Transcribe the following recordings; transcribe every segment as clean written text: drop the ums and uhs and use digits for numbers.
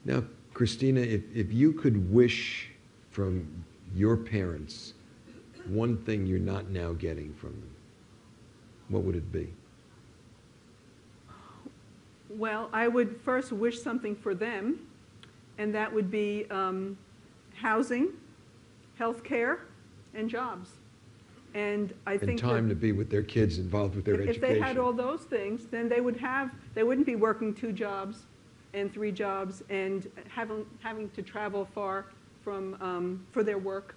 Now, Christina, if you could wish from your parents one thing you're not now getting from them, what would it be? Well, I would first wish something for them, and that would be housing, health care, and jobs. And I think time to be with their kids, involved with their education. If they had all those things, then they wouldn't be working 2 jobs and 3 jobs and having to travel far from for their work.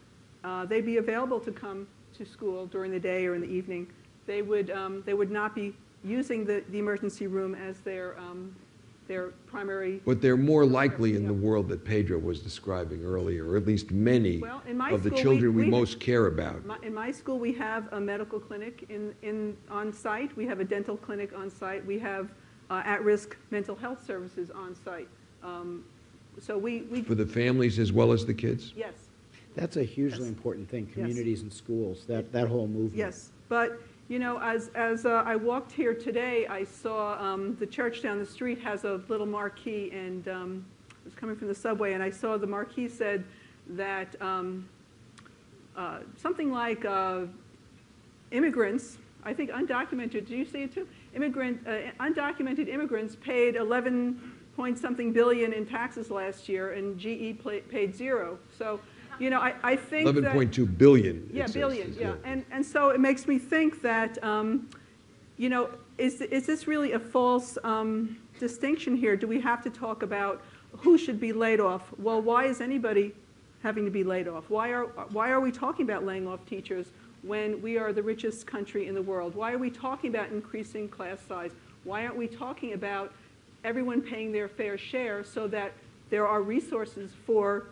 They'd be available to come to school during the day or in the evening. They would not be using the emergency room as their primary. But they're more likely in the world that Pedro was describing earlier, or at least many of the children we most care about. In my school, we have a medical clinic on site. We have a dental clinic on site. We have at-risk mental health services on site. So we for the families as well as the kids? Yes. That's a hugely important thing, communities and schools, that whole movement. Yes, but you know, as I walked here today, I saw the church down the street has a little marquee, and I was coming from the subway, and I saw the marquee said that something like immigrants, I think undocumented, did you see it too? Undocumented immigrants paid 11-point-something billion in taxes last year, and GE paid 0. So, you know, I think 11.2 billion. Yeah, billion. Yeah, and so it makes me think that, you know, is this really a false distinction here? Do we have to talk about who should be laid off? Well, why is anybody having to be laid off? Why are we talking about laying off teachers when we are the richest country in the world? Why are we talking about increasing class size? Why aren't we talking about everyone paying their fair share so that there are resources for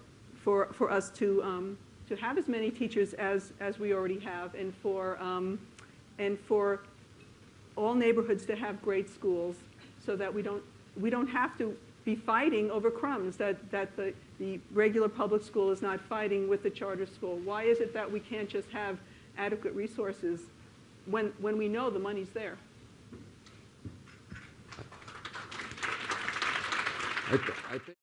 us to have as many teachers as we already have, and for all neighborhoods to have great schools, so that we don't have to be fighting over crumbs, that the regular public school is not fighting with the charter school. Why is it that we can't just have adequate resources when we know the money's there? I think